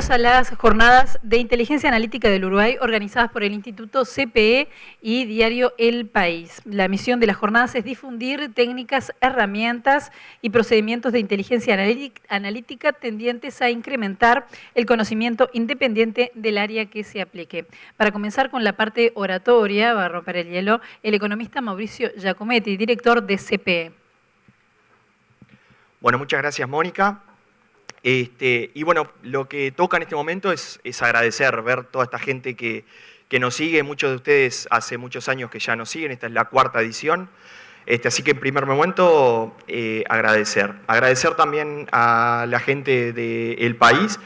bienvenidos a las jornadas de inteligencia analítica del Uruguay organizadas por el Instituto CPE y Diario El País. La misión de las jornadas es difundir técnicas, herramientas y procedimientos de inteligencia analítica tendientes a incrementar el conocimiento independiente del área que se aplique. Para comenzar con la parte oratoria, va a romper el hielo, el economista Mauricio Giacometti, director de CPE. Bueno, muchas gracias, Mónica. Y bueno, lo que toca en este momento es agradecer, ver toda esta gente que nos sigue. Muchos de ustedes hace muchos años que ya nos siguen, esta es la cuarta edición. Así que en primer momento, agradecer. Agradecer también a la gente del país,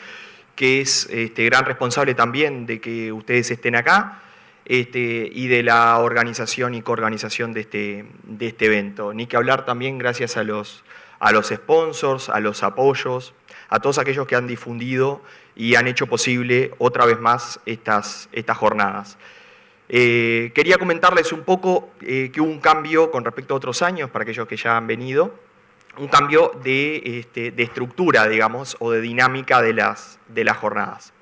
que es gran responsable también de que ustedes estén acá, y de la organización y coorganización de este evento. Ni que hablar también gracias a los sponsors, a los apoyos, a todos aquellos que han difundido y han hecho posible otra vez más estas jornadas. Quería comentarles un poco que hubo un cambio con respecto a otros años, para aquellos que ya han venido, un cambio de estructura, digamos, o de dinámica de las jornadas.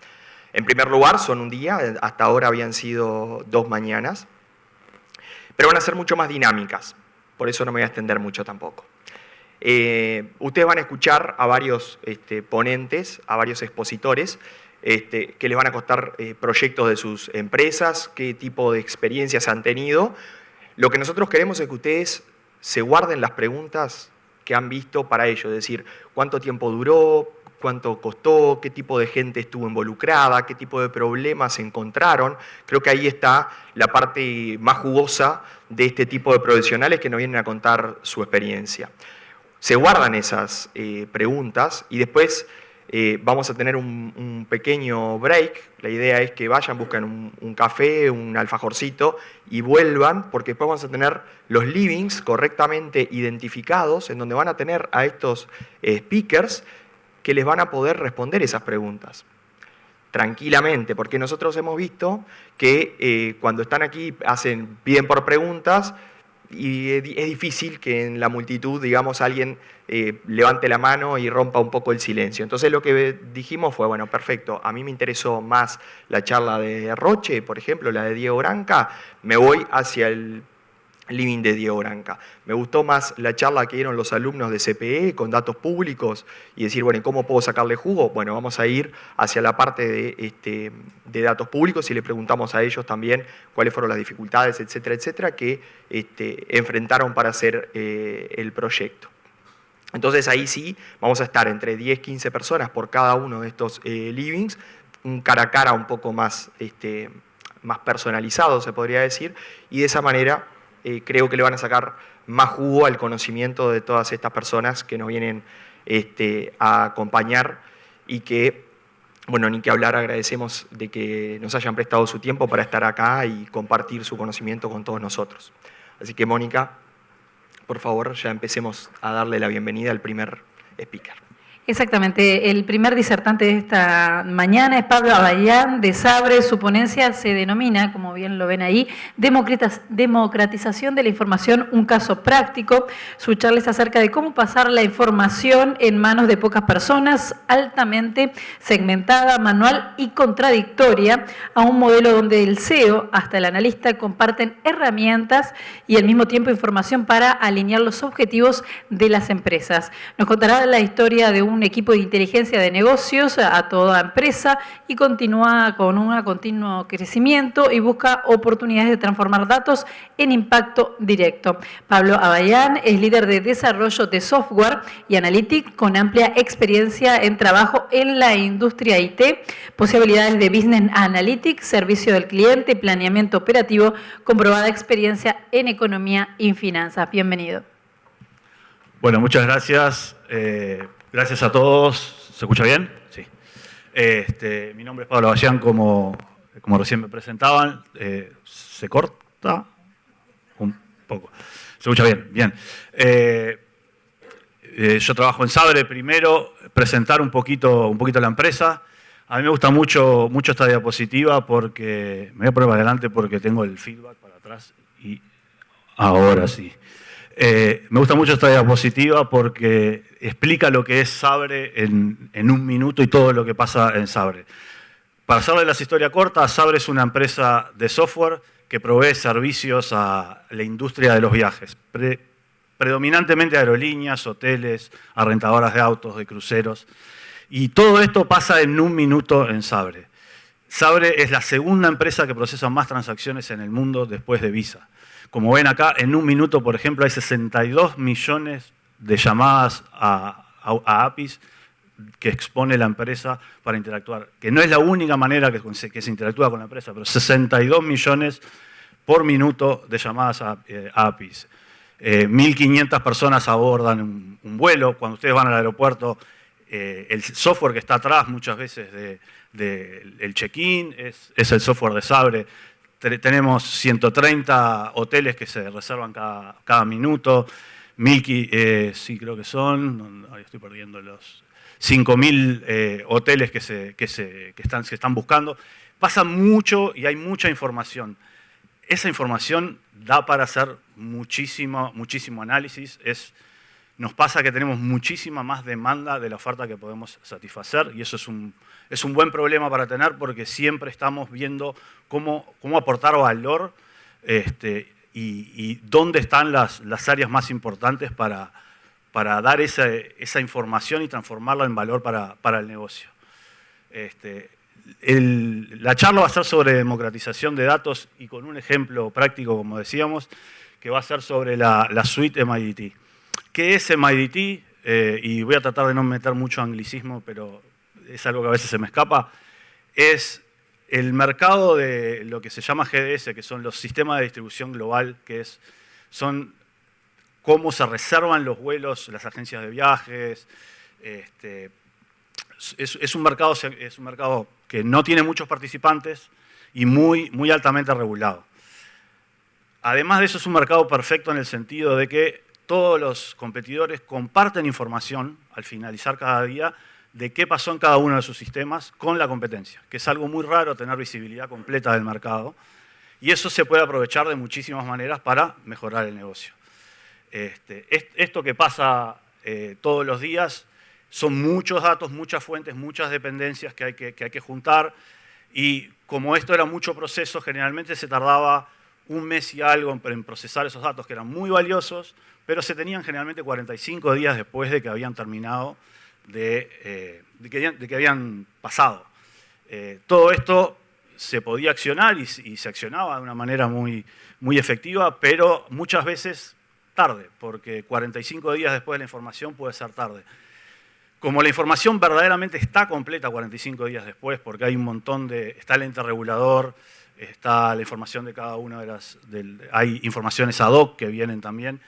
En primer lugar, son un día, hasta ahora habían sido 2 mañanas, pero van a ser mucho más dinámicas, por eso no me voy a extender mucho tampoco. Ustedes van a escuchar a varios ponentes, a varios expositores, que les van a contar proyectos de sus empresas, qué tipo de experiencias han tenido. Lo que nosotros queremos es que ustedes se guarden las preguntas que han visto para ello, es decir, cuánto tiempo duró, cuánto costó, qué tipo de gente estuvo involucrada, qué tipo de problemas se encontraron. Creo que ahí está la parte más jugosa de este tipo de profesionales que nos vienen a contar su experiencia. Se guardan esas preguntas y después vamos a tener un pequeño break. La idea es que vayan, busquen un café, un alfajorcito y vuelvan, porque después vamos a tener los livings correctamente identificados, en donde van a tener a estos speakers que les van a poder responder esas preguntas tranquilamente, porque nosotros hemos visto que cuando están aquí piden por preguntas, y es difícil que en la multitud, digamos, alguien levante la mano y rompa un poco el silencio. Entonces lo que dijimos fue, bueno, perfecto, a mí me interesó más la charla de Roche, por ejemplo, la de Diego Branca, me voy hacia el living de Diego Branca. Me gustó más la charla que dieron los alumnos de CPE con datos públicos y decir, bueno, ¿cómo puedo sacarle jugo? Bueno, vamos a ir hacia la parte de datos públicos y le preguntamos a ellos también cuáles fueron las dificultades, etcétera, etcétera, que enfrentaron para hacer el proyecto. Entonces ahí sí vamos a estar entre 10, 15 personas por cada uno de estos livings, un cara a cara un poco más personalizado, se podría decir, y de esa manera creo que le van a sacar más jugo al conocimiento de todas estas personas que nos vienen a acompañar y que, bueno, ni que hablar, agradecemos de que nos hayan prestado su tiempo para estar acá y compartir su conocimiento con todos nosotros. Así que, Mónica, por favor, ya empecemos a darle la bienvenida al primer speaker. Exactamente, el primer disertante de esta mañana es Pablo Abayán de Sabre. Su ponencia se denomina, como bien lo ven ahí, Democratización de la Información, un caso práctico. Su charla es acerca de cómo pasar la información en manos de pocas personas, altamente segmentada, manual y contradictoria, a un modelo donde el CEO hasta el analista comparten herramientas y al mismo tiempo información para alinear los objetivos de las empresas. Nos contará la historia de un equipo de inteligencia de negocios a toda empresa y continúa con un continuo crecimiento y busca oportunidades de transformar datos en impacto directo. Pablo Abayán es líder de desarrollo de software y analytics con amplia experiencia en trabajo en la industria IT, posibilidades de business analytics, servicio del cliente, planeamiento operativo, comprobada experiencia en economía y finanzas. Bienvenido. Bueno, muchas gracias. Gracias a todos. ¿Se escucha bien? Sí. Mi nombre es Pablo Abayán, como recién me presentaban. ¿Se corta? Un poco. ¿Se escucha bien? Bien. Yo trabajo en Sabre. Primero, presentar un poquito la empresa. A mí me gusta mucho esta diapositiva porque... Me voy a poner para adelante porque tengo el feedback para atrás y ahora sí. Me gusta mucho esta diapositiva porque explica lo que es Sabre en un minuto y todo lo que pasa en Sabre. Para hacerle la historia corta, Sabre es una empresa de software que provee servicios a la industria de los viajes, predominantemente aerolíneas, hoteles, arrentadoras de autos, de cruceros. Y todo esto pasa en un minuto en Sabre. Sabre es la segunda empresa que procesa más transacciones en el mundo después de Visa. Como ven acá, en un minuto, por ejemplo, hay 62 millones de llamadas a APIs que expone la empresa para interactuar. Que no es la única manera que se interactúa con la empresa, pero 62 millones por minuto de llamadas a APIs. 1.500 personas abordan un vuelo. Cuando ustedes van al aeropuerto, el software que está atrás muchas veces del check-in es el software de Sabre. Tenemos 130 hoteles que se reservan cada minuto. Sí, creo que son, estoy perdiendo los 5.000 hoteles que están buscando. Pasa mucho y hay mucha información. Esa información da para hacer muchísimo análisis. Nos pasa que tenemos muchísima más demanda de la oferta que podemos satisfacer y eso es un buen problema para tener porque siempre estamos viendo cómo aportar valor y dónde están las áreas más importantes para dar esa información y transformarla en valor para el negocio. La charla va a ser sobre democratización de datos y con un ejemplo práctico, como decíamos, que va a ser sobre la suite MIDT. ¿Qué es MIDT? Y voy a tratar de no meter mucho anglicismo, pero es algo que a veces se me escapa. Es el mercado de lo que se llama GDS, que son los sistemas de distribución global, son cómo se reservan los vuelos, las agencias de viajes. Es un mercado que no tiene muchos participantes y muy altamente regulado. Además de eso, es un mercado perfecto en el sentido de que todos los competidores comparten información al finalizar cada día de qué pasó en cada uno de sus sistemas con la competencia, que es algo muy raro tener visibilidad completa del mercado. Y eso se puede aprovechar de muchísimas maneras para mejorar el negocio. Esto que pasa todos los días son muchos datos, muchas fuentes, muchas dependencias que hay que juntar. Y como esto era mucho proceso, generalmente se tardaba un mes y algo en procesar esos datos que eran muy valiosos, pero se tenían generalmente 45 días después de que habían terminado, de que habían pasado. Todo esto se podía accionar y se accionaba de una manera muy efectiva, pero muchas veces tarde, porque 45 días después de la información puede ser tarde. Como la información verdaderamente está completa 45 días después, porque hay un montón está el ente regulador, está la información de cada una hay informaciones ad hoc que vienen también.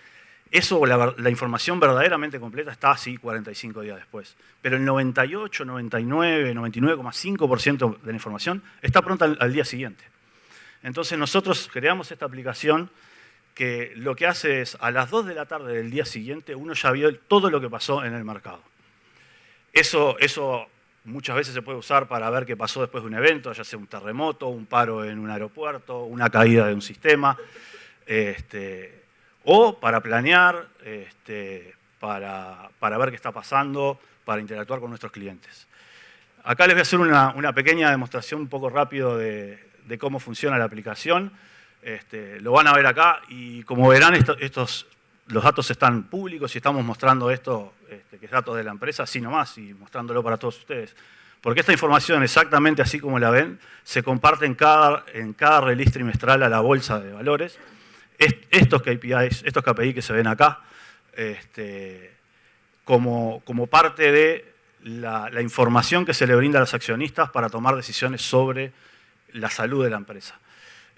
Eso, la información verdaderamente completa está así 45 días después. Pero el 98, 99, 99,5% de la información está pronta al día siguiente. Entonces nosotros creamos esta aplicación que lo que hace es, a las 2 de la tarde del día siguiente, uno ya vio todo lo que pasó en el mercado. Eso muchas veces se puede usar para ver qué pasó después de un evento, ya sea un terremoto, un paro en un aeropuerto, una caída de un sistema, o para planear, para ver qué está pasando, para interactuar con nuestros clientes. Acá les voy a hacer una pequeña demostración un poco rápido de cómo funciona la aplicación. Lo van a ver acá y como verán, los datos están públicos y estamos mostrando esto, que es datos de la empresa, así nomás, y mostrándolo para todos ustedes. Porque esta información, exactamente así como la ven, se comparte en cada release trimestral a la bolsa de valores. Estos KPIs, estos KPI que se ven acá, como parte de la información que se le brinda a los accionistas para tomar decisiones sobre la salud de la empresa.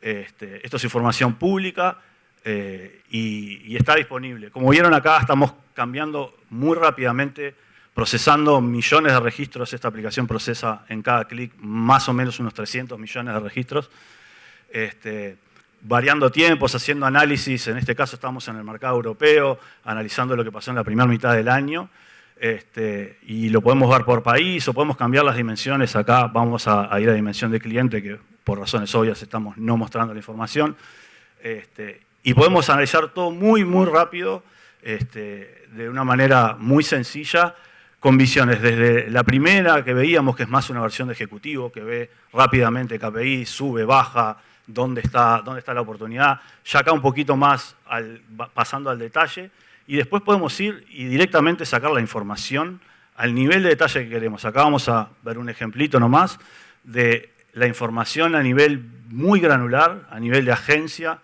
Esto es información pública y está disponible. Como vieron acá, estamos cambiando muy rápidamente, procesando millones de registros. Esta aplicación procesa en cada clic más o menos unos 300 millones de registros. Variando tiempos, haciendo análisis. En este caso estamos en el mercado europeo, analizando lo que pasó en la primera mitad del año. Y lo podemos ver por país o podemos cambiar las dimensiones. Acá vamos a ir a dimensión de cliente, que por razones obvias estamos no mostrando la información. y podemos analizar todo muy, muy rápido, de una manera muy sencilla, con visiones desde la primera que veíamos, que es más una versión de ejecutivo, que ve rápidamente KPI, sube, baja, dónde está la oportunidad, ya acá un poquito más pasando al detalle, y después podemos ir y directamente sacar la información al nivel de detalle que queremos. Acá vamos a ver un ejemplito nomás de la información a nivel muy granular, a nivel de agencia,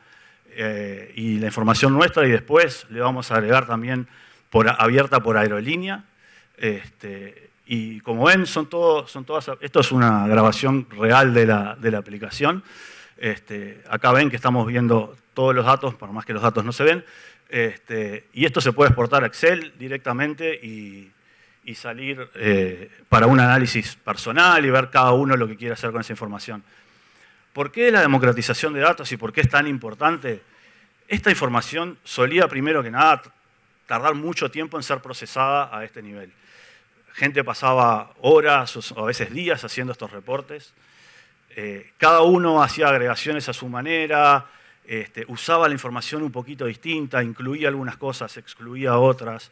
y la información nuestra, y después le vamos a agregar también abierta por aerolínea. Y como ven, son todas, esto es una grabación real de la aplicación. Acá ven que estamos viendo todos los datos, por más que los datos no se ven. Y esto se puede exportar a Excel directamente y salir para un análisis personal y ver cada uno lo que quiere hacer con esa información. ¿Por qué la democratización de datos y por qué es tan importante? Esta información solía, primero que nada, tardar mucho tiempo en ser procesada a este nivel. Gente pasaba horas o a veces días haciendo estos reportes. Cada uno hacía agregaciones a su manera, usaba la información un poquito distinta, incluía algunas cosas, excluía otras.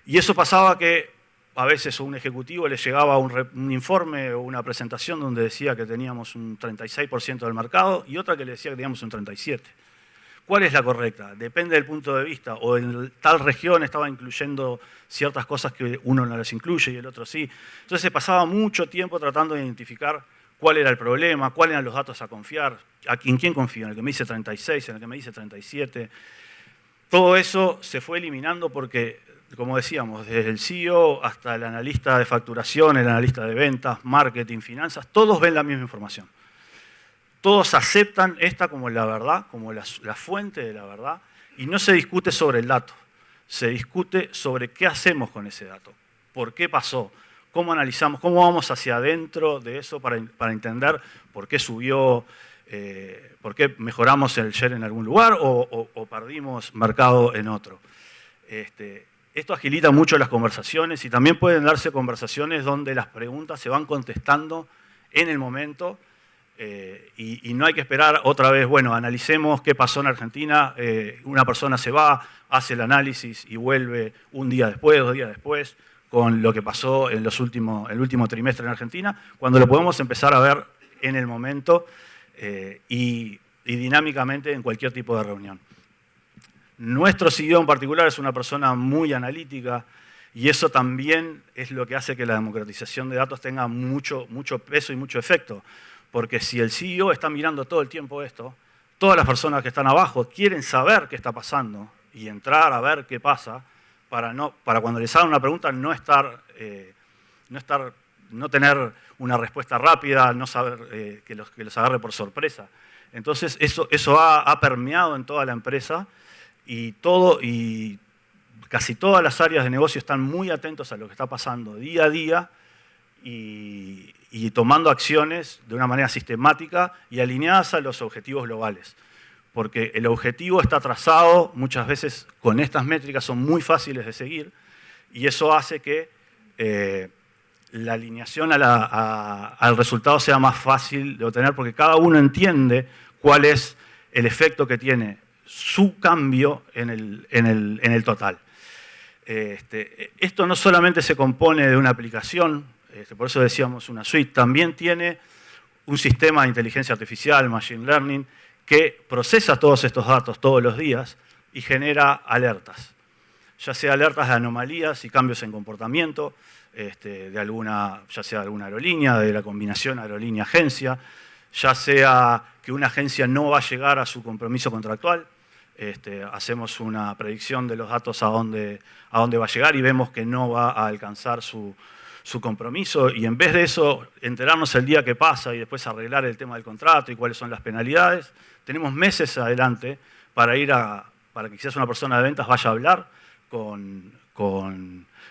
Y eso pasaba que a veces a un ejecutivo le llegaba un informe o una presentación donde decía que teníamos un 36% del mercado y otra que le decía que teníamos un 37%. ¿Cuál es la correcta? Depende del punto de vista. O en tal región estaba incluyendo ciertas cosas que uno no las incluye y el otro sí. Entonces se pasaba mucho tiempo tratando de identificar cuál era el problema, cuáles eran los datos a confiar, en quién confío, en el que me dice 36, en el que me dice 37. Todo eso se fue eliminando porque, como decíamos, desde el CEO hasta el analista de facturación, el analista de ventas, marketing, finanzas, todos ven la misma información. Todos aceptan esta como la verdad, como la fuente de la verdad, y no se discute sobre el dato, se discute sobre qué hacemos con ese dato, por qué pasó, cómo analizamos, cómo vamos hacia adentro de eso para entender por qué subió, por qué mejoramos el share en algún lugar o perdimos mercado en otro. Esto agilita mucho las conversaciones y también pueden darse conversaciones donde las preguntas se van contestando en el momento. Y no hay que esperar otra vez, bueno, analicemos qué pasó en Argentina, una persona se va, hace el análisis y vuelve un día después, 2 días después, con lo que pasó en el último trimestre en Argentina, cuando lo podemos empezar a ver en el momento y dinámicamente en cualquier tipo de reunión. Nuestro CEO en particular es una persona muy analítica y eso también es lo que hace que la democratización de datos tenga mucho peso y mucho efecto. Porque si el CEO está mirando todo el tiempo esto, todas las personas que están abajo quieren saber qué está pasando y entrar a ver qué pasa para cuando les hagan una pregunta no tener una respuesta rápida, no saber que los agarre por sorpresa. Entonces eso ha permeado en toda la empresa y casi todas las áreas de negocio están muy atentos a lo que está pasando día a día y tomando acciones de una manera sistemática y alineadas a los objetivos globales. Porque el objetivo está trazado, muchas veces con estas métricas son muy fáciles de seguir, y eso hace que la alineación al resultado sea más fácil de obtener, porque cada uno entiende cuál es el efecto que tiene su cambio en el total. Esto no solamente se compone de una aplicación, por eso decíamos una suite, también tiene un sistema de inteligencia artificial, machine learning, que procesa todos estos datos todos los días y genera alertas. Ya sea alertas de anomalías y cambios en comportamiento, ya sea de alguna aerolínea, de la combinación aerolínea-agencia, ya sea que una agencia no va a llegar a su compromiso contractual. Hacemos una predicción de los datos a dónde va a llegar y vemos que no va a alcanzar su compromiso, y en vez de eso, enterarnos el día que pasa y después arreglar el tema del contrato y cuáles son las penalidades, tenemos meses adelante para que quizás una persona de ventas vaya a hablar con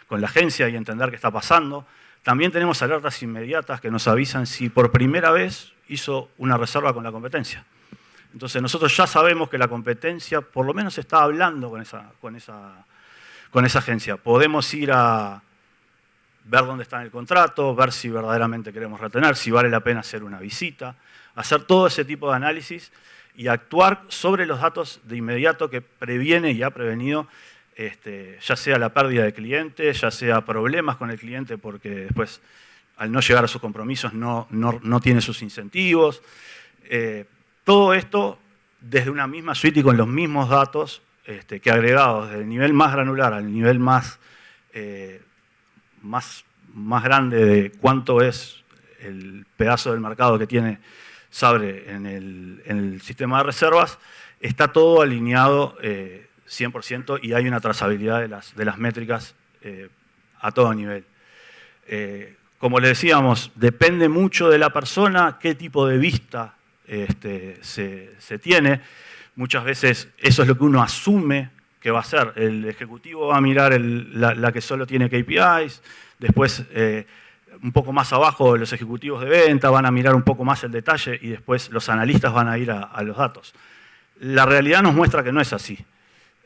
la agencia y entender qué está pasando. También tenemos alertas inmediatas que nos avisan si por primera vez hizo una reserva con la competencia. Entonces nosotros ya sabemos que la competencia por lo menos está hablando con esa agencia. Podemos ir a ver dónde está en el contrato, ver si verdaderamente queremos retener, si vale la pena hacer una visita, hacer todo ese tipo de análisis y actuar sobre los datos de inmediato que previene y ha prevenido ya sea la pérdida de clientes, ya sea problemas con el cliente porque después al no llegar a sus compromisos no tiene sus incentivos. Todo esto desde una misma suite y con los mismos datos que agregados del nivel más granular al nivel más grande de cuánto es el pedazo del mercado que tiene Sabre en el sistema de reservas, está todo alineado 100% y hay una trazabilidad de las métricas a todo nivel. Como le decíamos, depende mucho de la persona, qué tipo de vista se tiene. Muchas veces eso es lo que uno asume que va a hacer. El ejecutivo va a mirar la que solo tiene KPIs, después un poco más abajo los ejecutivos de venta van a mirar un poco más el detalle y después los analistas van a ir a los datos. La realidad nos muestra que no es así,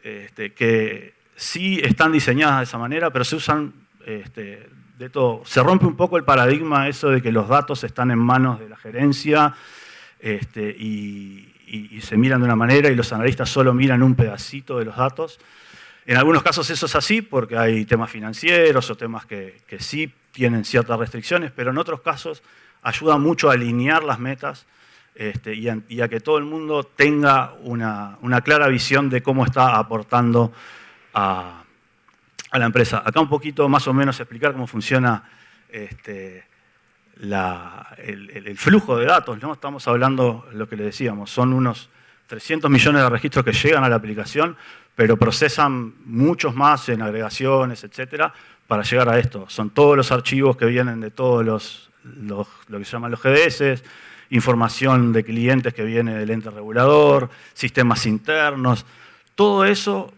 que sí están diseñadas de esa manera, pero se usan de todo. Se rompe un poco el paradigma eso de que los datos están en manos de la gerencia y se miran de una manera y los analistas solo miran un pedacito de los datos. En algunos casos eso es así porque hay temas financieros o temas que sí tienen ciertas restricciones, pero en otros casos ayuda mucho a alinear las metas y a que todo el mundo tenga una clara visión de cómo está aportando a la empresa. Acá un poquito más o menos explicar cómo funciona el flujo de datos, ¿no? Estamos hablando, lo que le decíamos, son unos 300 millones de registros que llegan a la aplicación, pero procesan muchos más en agregaciones, etcétera, para llegar a esto. Son todos los archivos que vienen de todos lo que se llaman los GDS, información de clientes que viene del ente regulador, sistemas internos. Todo eso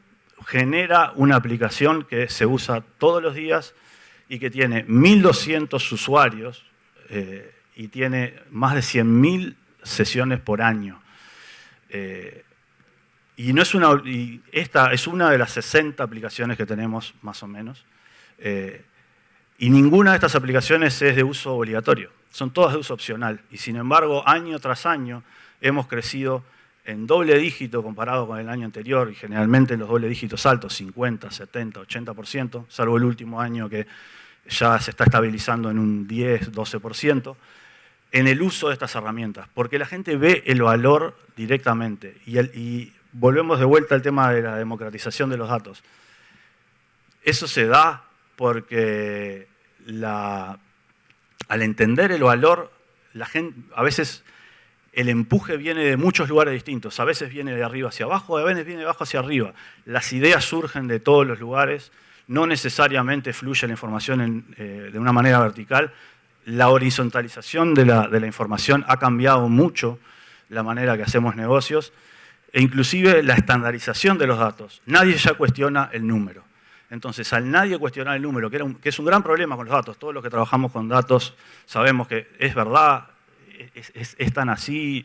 genera una aplicación que se usa todos los días y que tiene 1.200 usuarios y tiene más de 100.000 sesiones por año. Y esta es una de las 60 aplicaciones que tenemos, más o menos. Y ninguna de estas aplicaciones es de uso obligatorio. Son todas de uso opcional. Y sin embargo, año tras año hemos crecido en doble dígito comparado con el año anterior, y generalmente en los doble dígitos altos, 50, 70, 80%, salvo el último año que ya se está estabilizando en un 10, 12%, en el uso de estas herramientas, porque la gente ve el valor directamente. Y volvemos de vuelta al tema de la democratización de los datos. Eso se da porque al entender el valor, la gente, a veces el empuje viene de muchos lugares distintos. A veces viene de arriba hacia abajo, a veces viene de abajo hacia arriba. Las ideas surgen de todos los lugares, no necesariamente fluye la información de una manera vertical. La horizontalización de la información ha cambiado mucho la manera que hacemos negocios e inclusive la estandarización de los datos. Nadie ya cuestiona el número. Entonces, al nadie cuestionar el número, que es un gran problema con los datos, todos los que trabajamos con datos sabemos que es verdad, es tan así,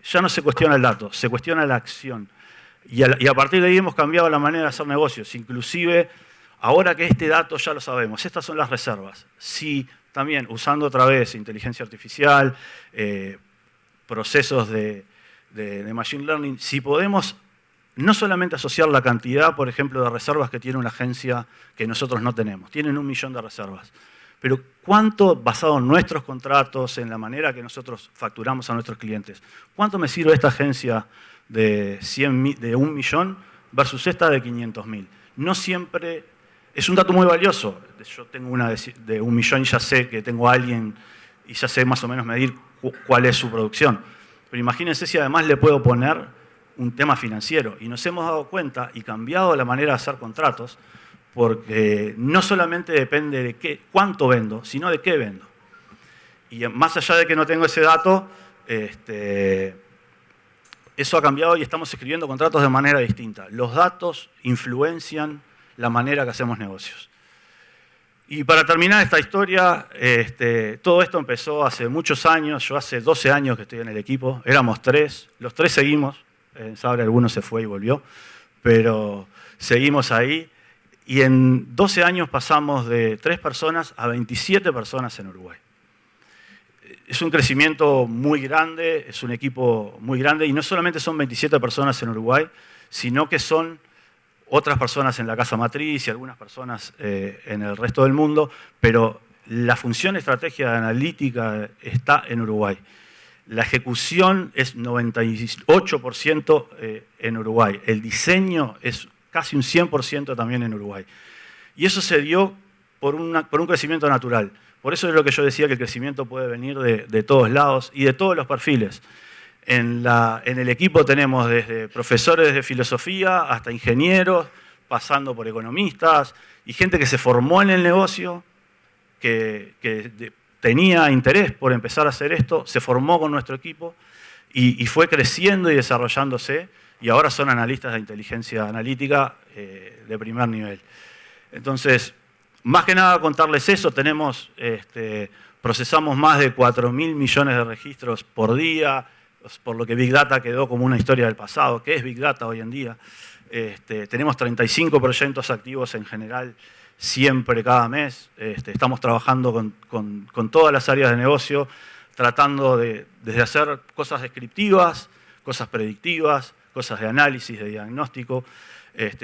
ya no se cuestiona el dato, se cuestiona la acción. Y a partir de ahí hemos cambiado la manera de hacer negocios, inclusive ahora que este dato ya lo sabemos, estas son las reservas. Si también usando otra vez inteligencia artificial, procesos de machine learning, si podemos no solamente asociar la cantidad, por ejemplo, de reservas que tiene una agencia que nosotros no tenemos, tienen 1 millón de reservas, pero cuánto, basado en nuestros contratos, en la manera que nosotros facturamos a nuestros clientes, cuánto me sirve esta agencia de 1 millón versus esta de 500.000. No siempre, es un dato muy valioso. Yo tengo una de 1 millón y ya sé que tengo a alguien y ya sé más o menos medir cuál es su producción. Pero imagínense si además le puedo poner un tema financiero. Y nos hemos dado cuenta y cambiado la manera de hacer contratos porque no solamente depende de cuánto vendo, sino de qué vendo. Y más allá de que no tengo ese dato, eso ha cambiado y estamos escribiendo contratos de manera distinta. Los datos influencian la manera que hacemos negocios. Y para terminar esta historia, todo esto empezó hace muchos años. Yo hace 12 años que estoy en el equipo, éramos 3, los 3 seguimos. En Sabre alguno se fue y volvió, pero seguimos ahí. Y en 12 años pasamos de 3 personas a 27 personas en Uruguay. es un crecimiento muy grande, es un equipo muy grande, y no solamente son 27 personas en Uruguay, sino que son otras personas en la casa matriz y algunas personas en el resto del mundo, pero la función estratégica analítica está en Uruguay. La ejecución es 98% en Uruguay. El diseño es casi un 100% también en Uruguay. Y eso se dio por un crecimiento natural. Por eso es lo que yo decía, que el crecimiento puede venir de todos lados y de todos los perfiles. En el equipo tenemos desde profesores de filosofía hasta ingenieros, pasando por economistas y gente que se formó en el negocio, que tenía interés por empezar a hacer esto, se formó con nuestro equipo y fue creciendo y desarrollándose, y ahora son analistas de inteligencia analítica de primer nivel. Entonces, más que nada contarles eso, procesamos más de 4.000 millones de registros por día, por lo que Big Data quedó como una historia del pasado. ¿Qué es Big Data hoy en día? Tenemos 35 proyectos activos en general, siempre, cada mes. Estamos trabajando con todas las áreas de negocio, tratando desde hacer cosas descriptivas, cosas predictivas, cosas de análisis, de diagnóstico,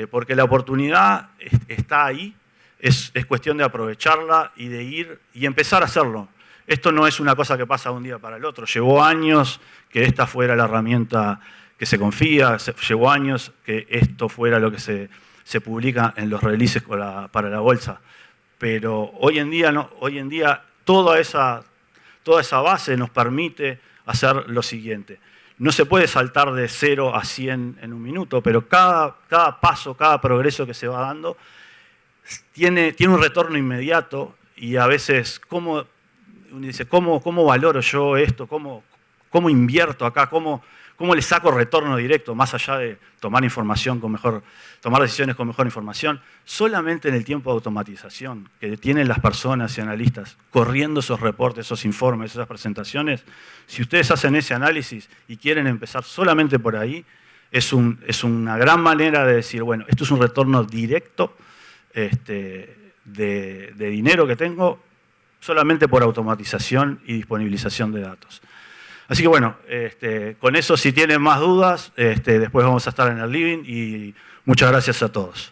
porque la oportunidad está ahí, es cuestión de aprovecharla y de ir y empezar a hacerlo. Esto no es una cosa que pasa de un día para el otro. Llevó años que esta fuera la herramienta que se confía, llevó años que esto fuera lo que se publica en los releases para la bolsa. Pero hoy en día, no, hoy en día toda esa base nos permite hacer lo siguiente. No se puede saltar de 0 a 100 en un minuto, pero cada paso, cada progreso que se va dando tiene un retorno inmediato, y a veces, ¿cómo valoro yo esto? ¿Cómo invierto acá? ¿Cómo le saco retorno directo, más allá de tomar decisiones con mejor información? Solamente en el tiempo de automatización que tienen las personas y analistas corriendo esos reportes, esos informes, esas presentaciones, si ustedes hacen ese análisis y quieren empezar solamente por ahí, es una gran manera de decir, bueno, esto es un retorno directo de dinero que tengo solamente por automatización y disponibilización de datos. Así que bueno, con eso, si tienen más dudas, después vamos a estar en el living, y muchas gracias a todos.